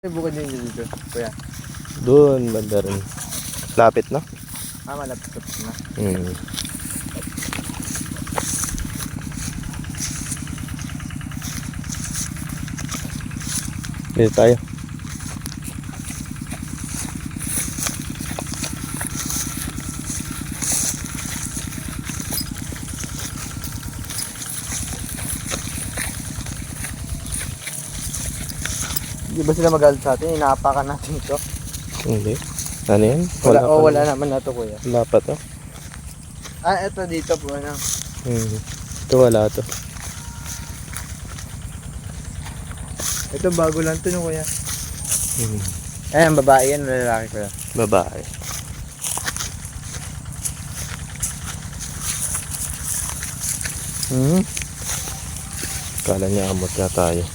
May bukid din dito, kuya. Doon, banda rin. Lapit na? Malapit na. Dito tayo. Di ba sila magalit sa atin? Inaapakan natin ito. Hindi. Ano yan? Wala naman na ito, kuya. Wala pa to. Ito dito po, ano. Ito wala to. Ito bago lang ito, no, kuya. Ayan, babae yan, lalaki, kuya. Babae. Kala niya amot na tayo.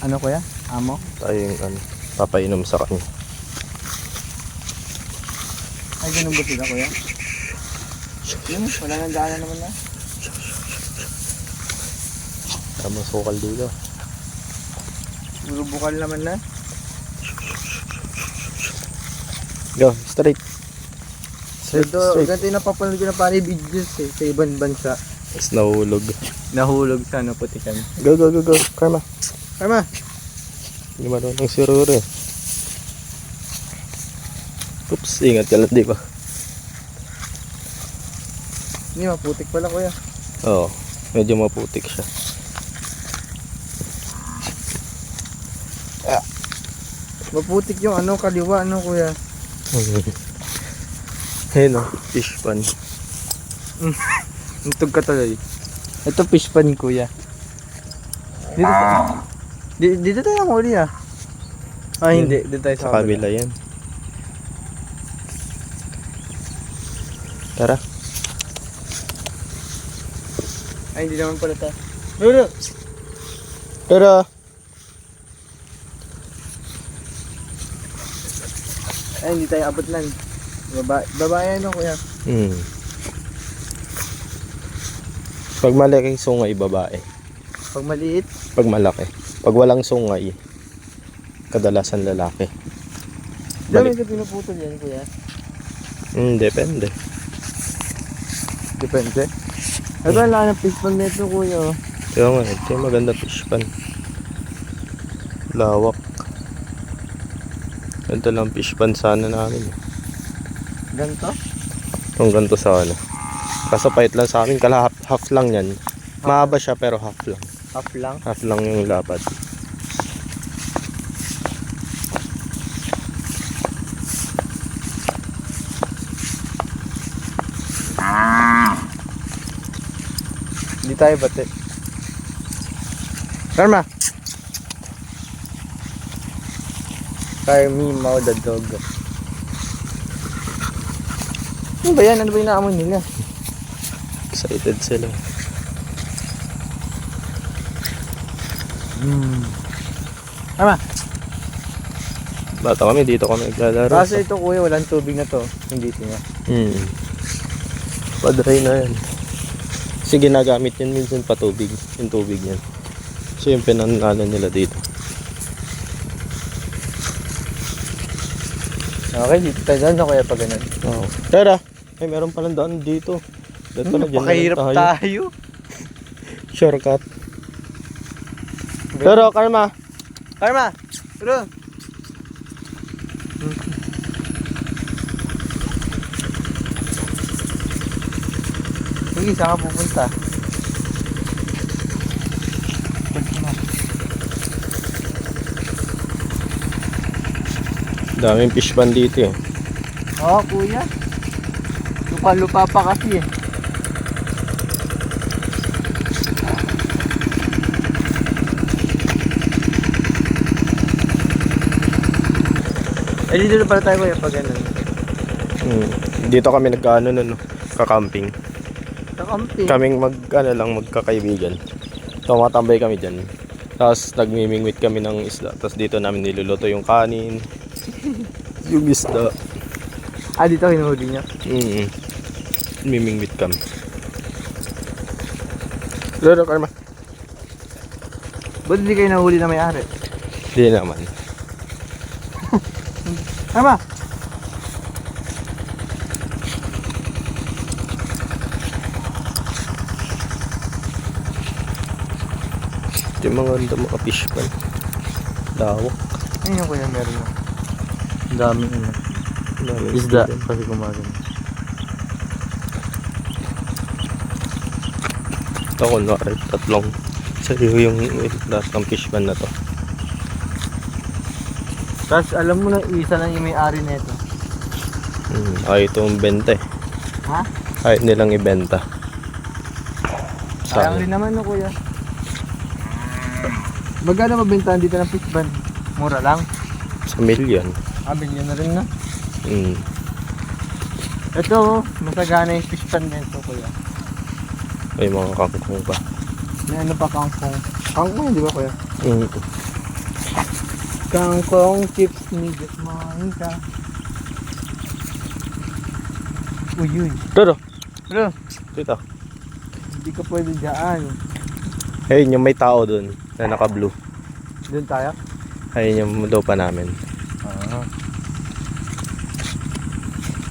Ano, kuya? Amo? Tayo yung papainom sa kanya. Ay, ganun ba sila, kuya? Yun, wala nang daanan naman na. Tama sukal dito. Puro bukal naman na. Go, straight. Ganito yung napapanood ko na parang videos sa ibang bansa. Tapos nahulog. Nahulog sa putikan. Go. Karma. Karma! Hindi marunong si Rure. Oops, ingat ka lang, di ba? Hindi, maputik pala, kuya. Oo, medyo maputik siya. Maputik yung kaliwa, kuya. Ayun o, fish pan. Nutog ka tuloy. Ito fish pan, kuya. Dito tayo ang huli, hindi. Dito tayo Sa kabila yan. Tara. Ay, hindi naman pala tayo. Lolo! Tara. Ay, hindi tayo abot lang. Babae, kuya. Pag malaki sungay, babae. Pag maliit, Pag malaki. Pag walang sungay, kadalasan lalaki. dami ka pinuputol yan, kuya. Depende. Depende. Ito ang laki ng fish pan nito, kuya. Kaya nga, ito yung maganda fish pan. Lawak. Ganito lang fish pan sana namin. Ganito? Kung ganito sana. Kaso pahit lang sa amin, half lang yan. Mahaba siya pero half lang. Half lang? Half lang yung lapad. Hindi tayo bate. Karma! Carmi Mao the dog. Ano ba yan? Ano ba yung naamoy nila? Excited sila. Karma! Bata kami, dito kami naglalaro. Kaso ito, kuya, walang tubig na to. Hindi ito nga. Padry na yan. Kasi ginagamit yan minsan patubig. Yung tubig yan. So yung pinanalan nila dito. Okay, dito tayo daan na kuya pag ganun. Oo. Tara! Ay, meron palang daan dito. Dito pala, dyan na Pakahirap lang tayo. Shortcut. Pero, Karma! Karma! Pero! Sige, saan ka pupunta? Daming fish pan dito eh. Oo, kuya. Lupa-lupa pa kasi eh. Eh, dito na pala tayo kuya pag ganun. Dito kami nagkaano nun, kakamping. Kakamping. Kaming magkakaibigan. Tumatambay kami dyan. Tapos nagmimingwit kami ng isda. Tapos dito namin niluluto yung kanin. Yung isda. Dito hinuhuli niya. Mimingwit kami. Lolo, Karma. Ba't hindi kayo nahuli na may-ari? Hindi naman. Tama. Ito yung mga fish pan. Lawak. Ayun yung kuya meron na. Ang daming ano. Daming Isda. din. Kasi gumagano. Ito kunwari, tatlong sa'yo yung lahat ng fish pan na to. Tapos alam mo na isa lang yung may-ari nito. Ayaw itong benta eh. Ha? Ayaw nilang ibenta. Sayang rin naman no kuya. Magkano mabentahan dito ng fish ban? Mura lang. Sa million. Bilyan na rin na. Mm. Ito, masagana yung fish pan nito kuya. May mga kangkong pa. May ano pa kangkong. Kangkong di ba kuya? Mm. Kangkong chips ni Jasmine ka. Uy. Dodo, Bro, dito. hindi ka pwede dyan. Ayun yung may tao dun na naka-blue. Doon tayo? Ayun yung lupa namin.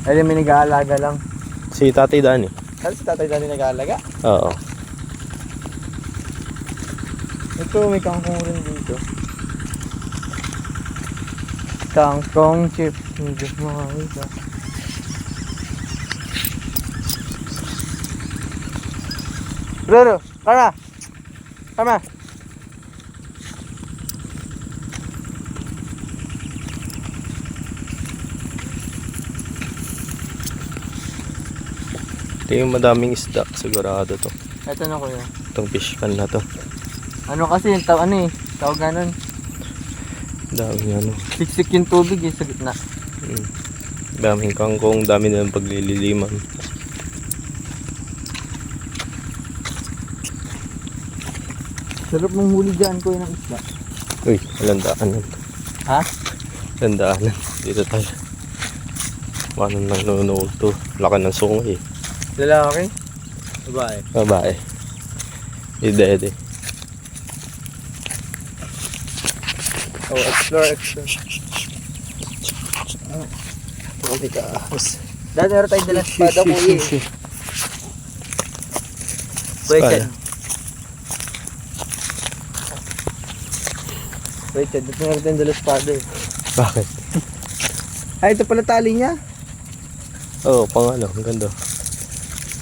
Ay, may nag-aalaga lang. Si Tatay Dani. Saan si tatay dati nag-aalaga? Oo. Ito, may kangkong rin dito. Kangkong chips ni Jasmine ka. Bro, tama! Tama! Ito yung madaming isda. Sigurado to. Ito na kuya. Itong fish pan na to. Ano kasi yung tawag ganun. Daming ano. Siksik yung tubig sa gitna. Daming kangkong. Dami nilang paglililiman. Sarap mong huli dyan kuya ng isda. Uy, walang daanan. Ha? Walang daanan. Dito tayo. Paano nang nanonood to? Laki ng sungay eh. Lalaki? Babae? Babae. Ide. Oh, explore. Hindi ka ahos. Dati meron tayong dalang espada kuya. Pwede. Wait, dito meron tayong dalang espada eh. Bakit? Ay, ito pala tali niya. Oo, pang ano. Ang ganda.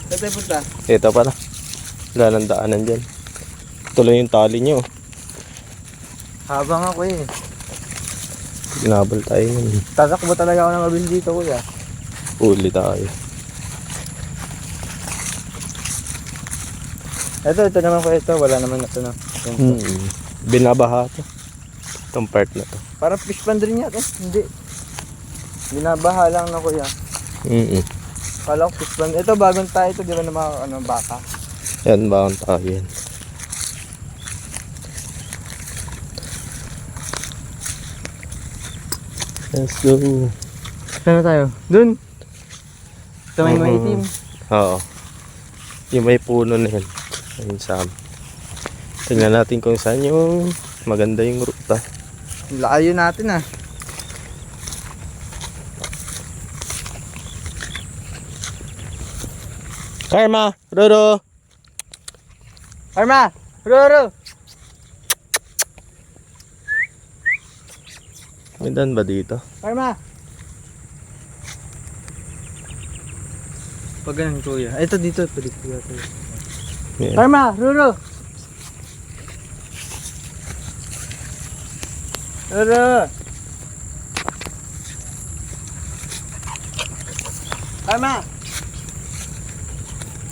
Saan tayo punta? Ito pala. Wala nang daanan dyan. Tuloy yung tali nyo. Habang ako eh. Ginabal tayo yun. Tatakbo talaga ako ng mabilis dito kuya. Uli tayo. Ito naman kuya ito. Wala naman na ito na. Binabaha to. Itong part na to. Parang fish pond rin yan eh. Hindi. Binabaha lang na kuya. Kala ko fish pond. Ito bagong tayo ito. Di ba na mga baka? Yan, bakang tayo yan. Let's go. Saan na tayo? Dun. Ito may maitim. Oo. Yung may puno na yan. Ayun sa amin. Tingnan natin kung saan yung maganda yung ruta. Layo natin ah. Karma! Roro! Arma! Roro! May daan ba dito? Arma! Pag ganun kuya. Ito dito. Pwede kuya. Yan. Arma! Roro! Roro! Arma!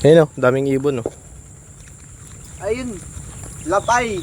Ayun o, daming ibon o. Ayun! Lapay!